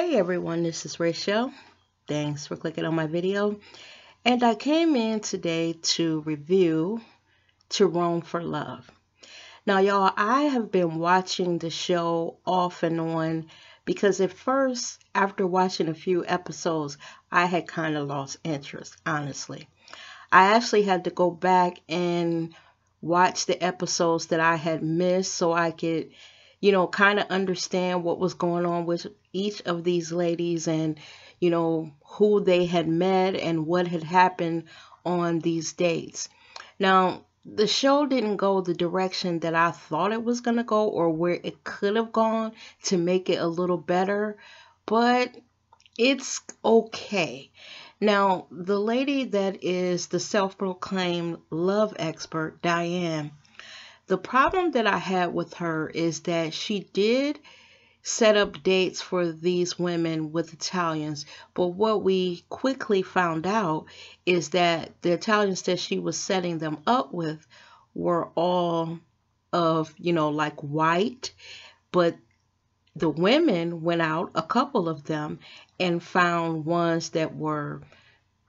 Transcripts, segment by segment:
Hey everyone, this is Rachel. Thanks for clicking on my video. And I came in today to review To Roam for Love. Now y'all, I have been watching the show off and on because at first, after watching a few episodes, I had kind of lost interest, honestly. I actually had to go back and watch the episodes that I had missed so I could kind of understand what was going on with each of these ladies and, who they had met and what had happened on these dates. Now, the show didn't go the direction that I thought it was going to go or where it could have gone to make it a little better, but it's okay. Now, the lady that is the self-proclaimed love expert, Diane, the problem that I had with her is that she did set up dates for these women with Italians, but what we quickly found out is that the Italians that she was setting them up with were all of, like white, but the women went out, a couple of them, and found ones that were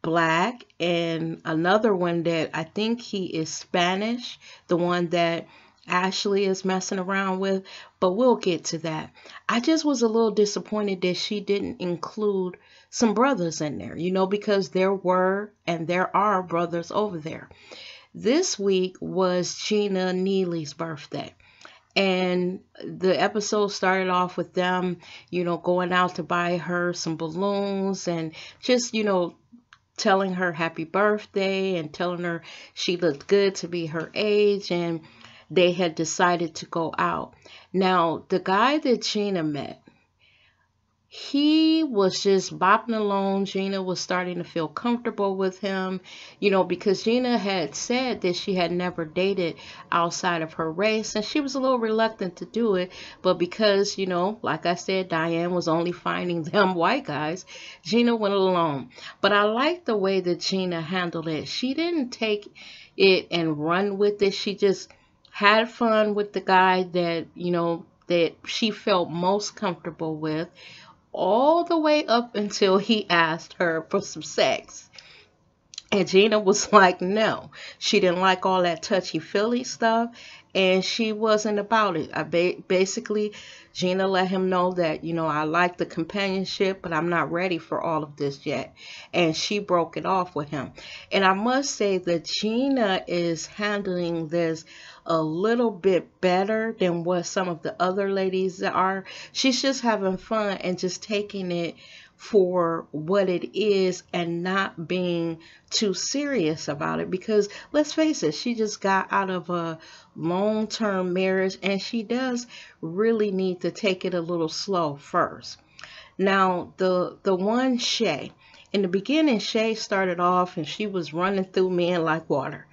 black and another one that I think he is Spanish, the one that Ashley is messing around with, but we'll get to that. I just was a little disappointed that she didn't include some brothers in there, because there were and there are brothers over there. This week was Gina Neely's birthday. And the episode started off with them, going out to buy her some balloons and just, telling her happy birthday and telling her she looked good to be her age, and they had decided to go out. Now, the guy that Gina met, he was just bopping along. Gina was starting to feel comfortable with him, because Gina had said that she had never dated outside of her race, and she was a little reluctant to do it. But because, like I said, Diane was only finding them white guys, Gina went along. But I like the way that Gina handled it. She didn't take it and run with it. She just had fun with the guy that, that she felt most comfortable with, all the way up until he asked her for some sex. And Gina was like, no. She didn't like all that touchy-feely stuff, and she wasn't about it. Basically, Gina let him know that, I like the companionship, but I'm not ready for all of this yet. And she broke it off with him. And I must say that Gina is handling this a little bit better than what some of the other ladies are. She's just having fun and just taking it for what it is and not being too serious about it, because let's face it, she just got out of a long-term marriage and she does really need to take it a little slow first. Now, the one Shay, in the beginning, Shay started off and she was running through men like water.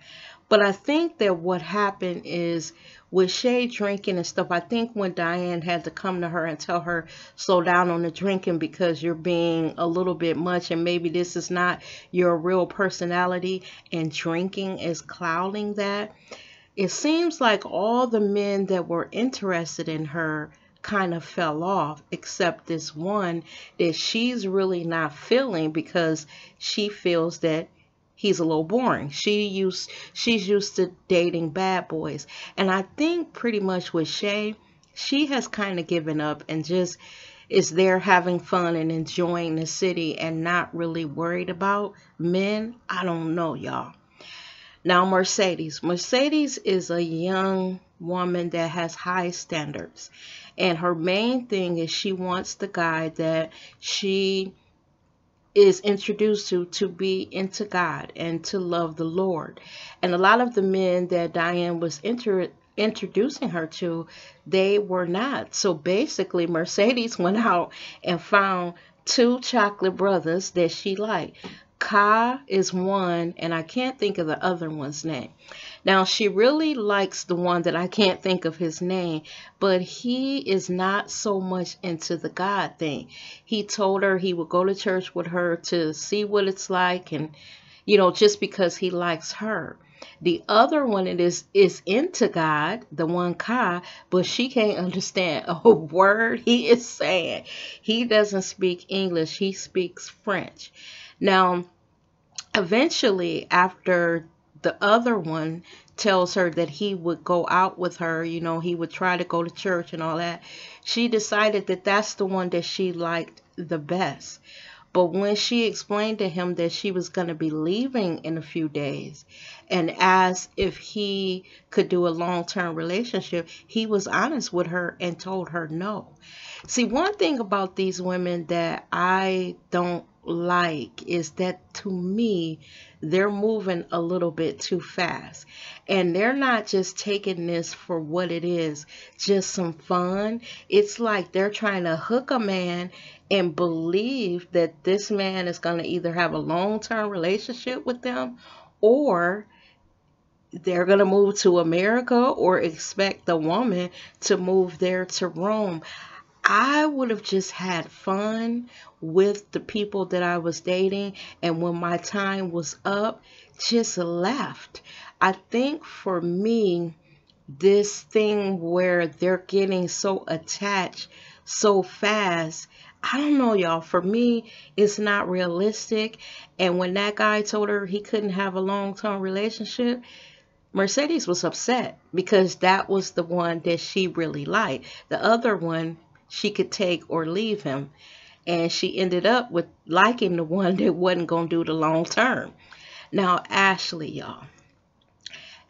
But I think that what happened is with Shay drinking and stuff, I think when Diane had to come to her and tell her, slow down on the drinking because you're being a little bit much and maybe this is not your real personality and drinking is clouding that. It seems like all the men that were interested in her kind of fell off, except this one that she's really not feeling because she feels that he's a little boring. She's used to dating bad boys. And I think pretty much with Shay, she has kind of given up and just is there having fun and enjoying the city and not really worried about men. I don't know, y'all. Now, Mercedes. Mercedes is a young woman that has high standards. And her main thing is she wants the guy that she is introduced to be into God and to love the Lord. And a lot of the men that Diane was introducing her to, they were not. So basically, Mercedes went out and found two chocolate brothers that she liked. Ka is one, and I can't think of the other one's name. Now, she really likes the one that I can't think of his name, but he is not so much into the God thing. He told her he would go to church with her to see what it's like and, just because he likes her. The other one is into God, the one Ka, but she can't understand a word he is saying. He doesn't speak English, he speaks French. Now, eventually, after the other one tells her that he would go out with her, he would try to go to church and all that, she decided that that's the one that she liked the best. But when she explained to him that she was going to be leaving in a few days and asked if he could do a long-term relationship, he was honest with her and told her no. See, one thing about these women that I don't like is that, to me, they're moving a little bit too fast. And they're not just taking this for what it is, just some fun. It's like they're trying to hook a man and believe that this man is going to either have a long-term relationship with them, or they're going to move to America, or expect the woman to move there to Rome. I would have just had fun with the people that I was dating, and when my time was up, just left. I think for me, this thing where they're getting so attached so fast, I don't know, y'all. For me, it's not realistic. And when that guy told her he couldn't have a long-term relationship, Mercedes was upset because that was the one that she really liked. The other one, she could take or leave him. And she ended up with liking the one that wasn't going to do the long term. Now, Ashley, y'all.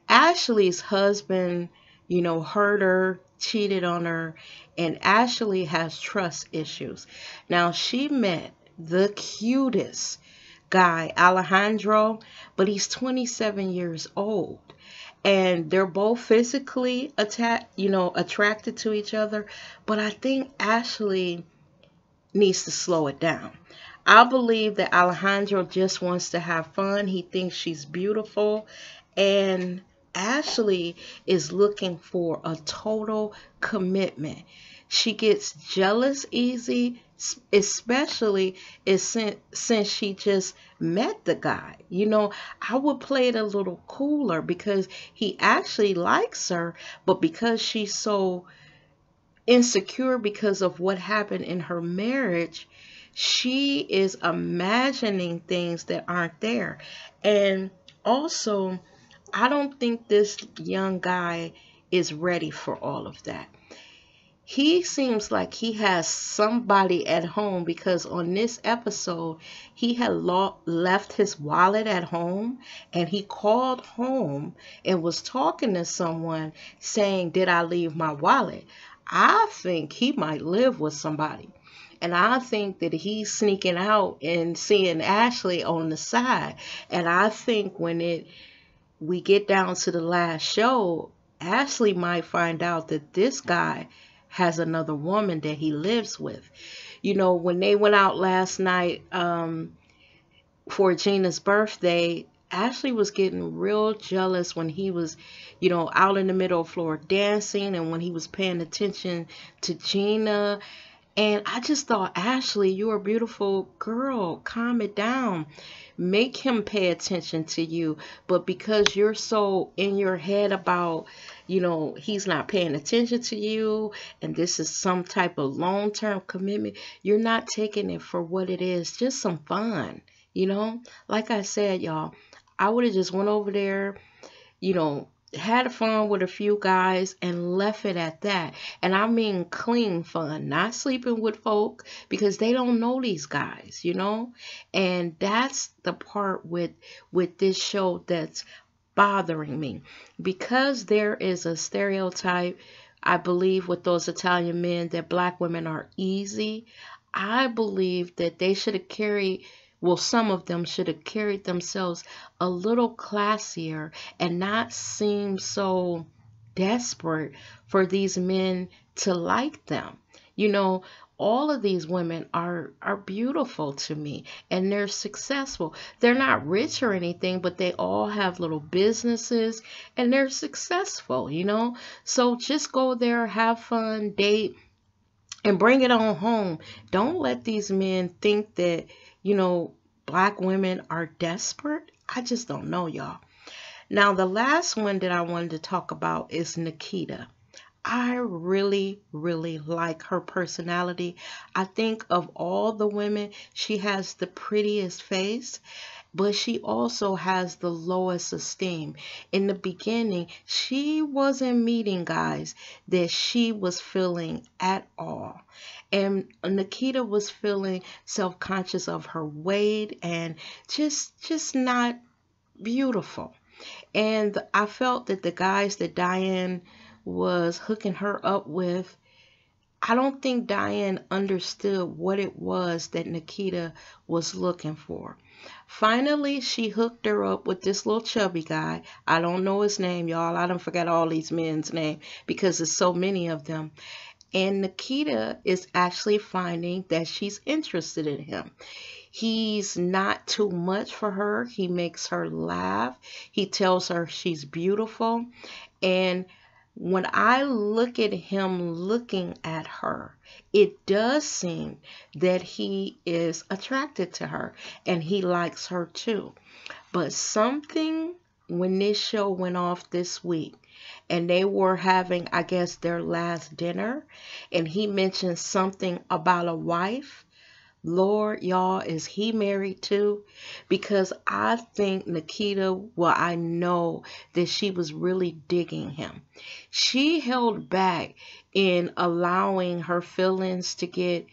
Ashley's husband, hurt her, cheated on her, and Ashley has trust issues. Now, she met the cutest guy, Alejandro, but he's 27 years old. And they're both physically attracted to each other, but I think Ashley needs to slow it down. I believe that Alejandro just wants to have fun. He thinks she's beautiful, and Ashley is looking for a total commitment. She gets jealous easy, especially since she just met the guy. I would play it a little cooler because he actually likes her, but because she's so insecure because of what happened in her marriage, she is imagining things that aren't there. And also, I don't think this young guy is ready for all of that. He seems like he has somebody at home, because on this episode, he had left his wallet at home, and he called home and was talking to someone saying, "Did I leave my wallet?" I think he might live with somebody. And I think that he's sneaking out and seeing Ashley on the side. And I think when we get down to the last show, Ashley might find out that this guy has another woman that he lives with. When they went out last night for Gina's birthday, Ashley was getting real jealous when he was, out in the middle of the floor dancing, and when he was paying attention to Gina. And I just thought, Ashley, you're a beautiful girl. Calm it down. Make him pay attention to you. But because you're so in your head about, he's not paying attention to you, and this is some type of long-term commitment, you're not taking it for what it is. Just some fun, Like I said, y'all, I would have just went over there, had fun with a few guys and left it at that. And I mean clean fun, not sleeping with folk, because they don't know these guys, And that's the part with this show that's bothering me, because there is a stereotype, I believe, with those Italian men, that black women are easy. I believe that they should have some of them should have carried themselves a little classier and not seem so desperate for these men to like them. All of these women are beautiful to me, and they're successful. They're not rich or anything, but they all have little businesses and they're successful, So just go there, have fun, date, and bring it on home. Don't let these men think that, black women are desperate. I just don't know, y'all. Now, the last one that I wanted to talk about is Nikita. I really, really like her personality. I think of all the women, she has the prettiest face, but she also has the lowest esteem. In the beginning, she wasn't meeting guys that she was feeling at all. And Nikita was feeling self-conscious of her weight and just not beautiful. And I felt that the guys that Diane was hooking her up with, I don't think Diane understood what it was that Nikita was looking for. Finally, she hooked her up with this little chubby guy. I don't know his name, y'all. I don't forget all these men's names because there's so many of them. And Nikita is actually finding that she's interested in him. He's not too much for her. He makes her laugh. He tells her she's beautiful. And when I look at him looking at her, it does seem that he is attracted to her and he likes her too. But something, when this show went off this week and they were having, I guess, their last dinner, and he mentioned something about a wife. Lord, y'all, is he married too? Because I think Nikita, well, I know that she was really digging him. She held back in allowing her feelings to get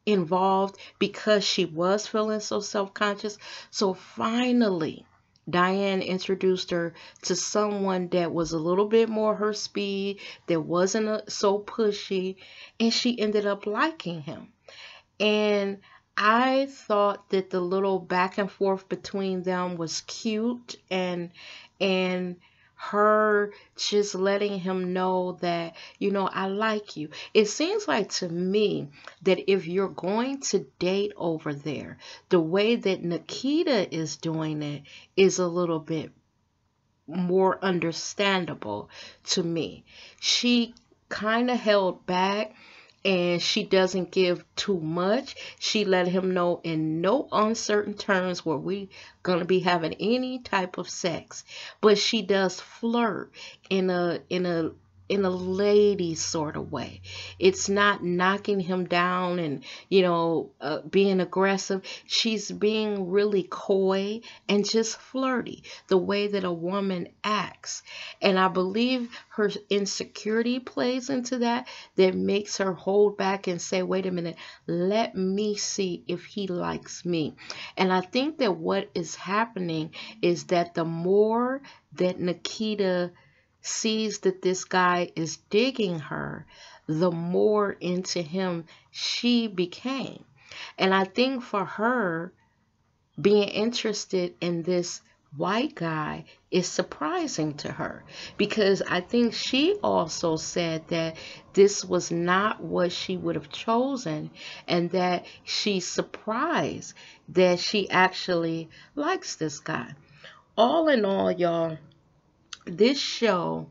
involved because she was feeling so self-conscious. So finally, Diane introduced her to someone that was a little bit more her speed, that wasn't so pushy, and she ended up liking him. And I thought that the little back and forth between them was cute, and her just letting him know that, I like you. It seems like to me that if you're going to date over there, the way that Nikita is doing it is a little bit more understandable to me. She kind of held back and she doesn't give too much. She let him know in no uncertain terms were we gonna be having any type of sex, but she does flirt in a lady sort of way. It's not knocking him down and being aggressive. She's being really coy and just flirty, the way that a woman acts. And I believe her insecurity plays into that makes her hold back and say, wait a minute, let me see if he likes me. And I think that what is happening is that the more that Nikita sees that this guy is digging her, the more into him she became. And I think for her, being interested in this white guy is surprising to her, because I think she also said that this was not what she would have chosen, and that she's surprised that she actually likes this guy. All in all, y'all, this show,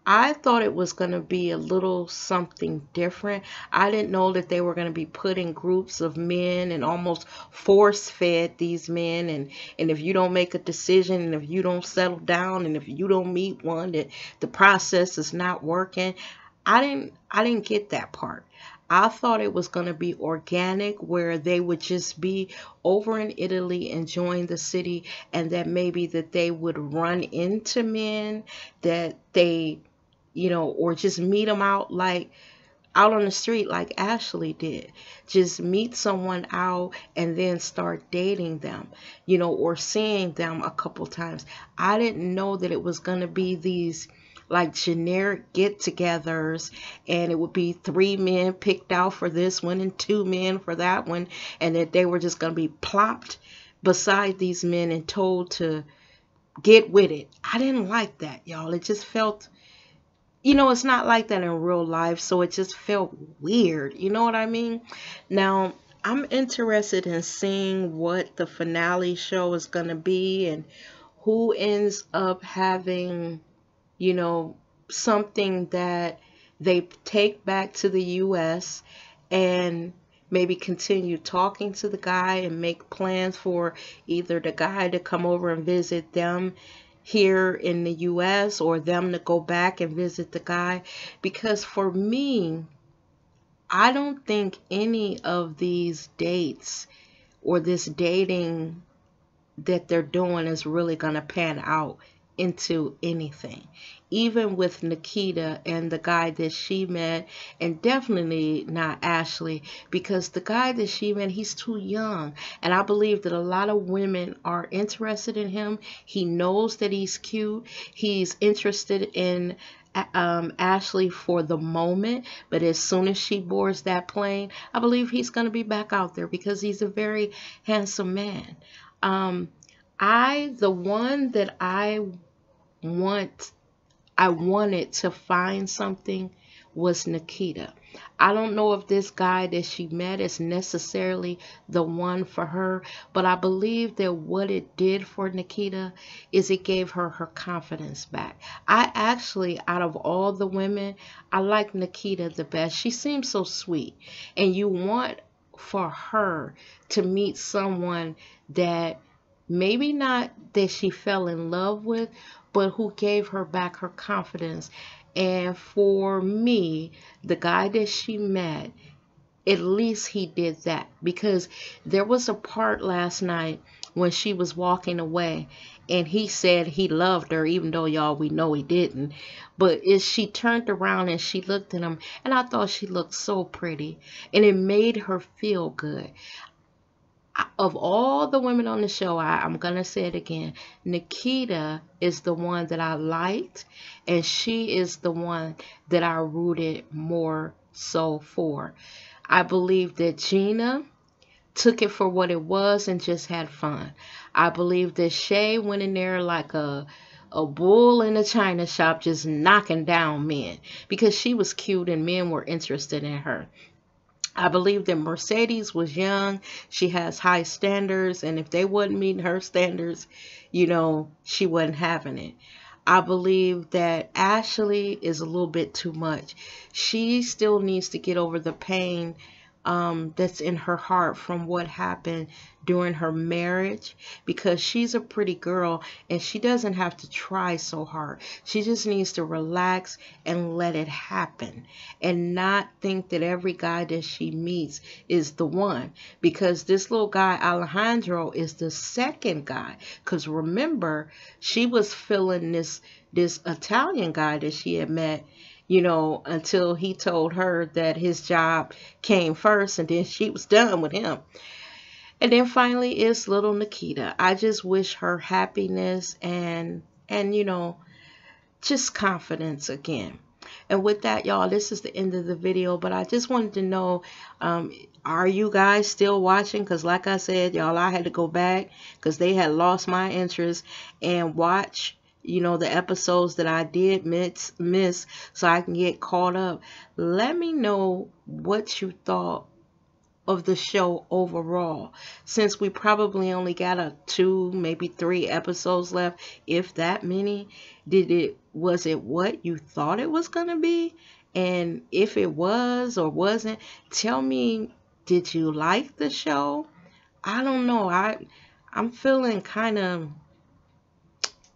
I thought it was going to be a little something different. I didn't know that they were going to be put in groups of men and almost force fed these men. And if you don't make a decision, and if you don't settle down, and if you don't meet one, that the process is not working. I didn't get that part. I thought it was going to be organic, where they would just be over in Italy enjoying the city, and that maybe that they would run into men that they, or just meet them out on the street like Ashley did. Just meet someone out and then start dating them, or seeing them a couple times. I didn't know that it was going to be these like generic get-togethers, and it would be 3 men picked out for this one and 2 men for that one, and that they were just going to be plopped beside these men and told to get with it. I didn't like that, y'all. It just felt, it's not like that in real life, so it just felt weird. You know what I mean? Now, I'm interested in seeing what the finale show is going to be and who ends up having something that they take back to the U.S. and maybe continue talking to the guy and make plans for either the guy to come over and visit them here in the US, or them to go back and visit the guy. Because for me, I don't think any of these dates or this dating that they're doing is really going to pan out into anything. Even with Nikita and the guy that she met, and definitely not Ashley, because the guy that she met, he's too young. And I believe that a lot of women are interested in him. He knows that he's cute. He's interested in Ashley for the moment, but as soon as she boards that plane, I believe he's going to be back out there because he's a very handsome man. The one that I wanted to find something was Nikita. I don't know if this guy that she met is necessarily the one for her, but I believe that what it did for Nikita is it gave her her confidence back. I actually, out of all the women, I like Nikita the best. She seems so sweet, and you want for her to meet someone that maybe not that she fell in love with, but who gave her back her confidence. And for me, the guy that she met, at least he did that, because there was a part last night when she was walking away and he said he loved her, even though, y'all, we know he didn't. But as she turned around and she looked at him, and I thought she looked so pretty, and it made her feel good. Of all the women on the show, I'm going to say it again, Nikita is the one that I liked, and she is the one that I rooted more so for. I believe that Gina took it for what it was and just had fun. I believe that Shay went in there like a bull in a china shop, just knocking down men, because she was cute and men were interested in her. I believe that Mercedes was young. She has high standards, and if they wasn't meeting her standards, you know, she wasn't having it. I believe that Ashley is a little bit too much. She still needs to get over the pain that's in her heart from what happened during her marriage, because she's a pretty girl and she doesn't have to try so hard. She just needs to relax and let it happen, and not think that every guy that she meets is the one, because this little guy Alejandro is the second guy. Because remember, she was feeling this Italian guy that she had met, you know, until he told her that his job came first, and then she was done with him. And then finally is little Nikita. I just wish her happiness and you know, just confidence again. And with that, y'all, this is the end of the video, but I just wanted to know, are you guys still watching? Because like I said, y'all, I had to go back because they had lost my interest and watch, you know, the episodes that I did miss so I can get caught up. Let me know what you thought of the show overall, since we probably only got 2, maybe 3 episodes left, if that many. Was it what you thought it was gonna be? And if it was or wasn't, tell me, did you like the show? I don't know, I'm feeling kind of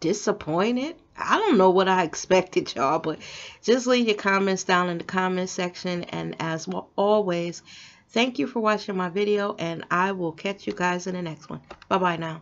disappointed. I don't know what I expected, y'all, but just leave your comments down in the comment section. And as always, thank you for watching my video, and I will catch you guys in the next one. Bye bye now.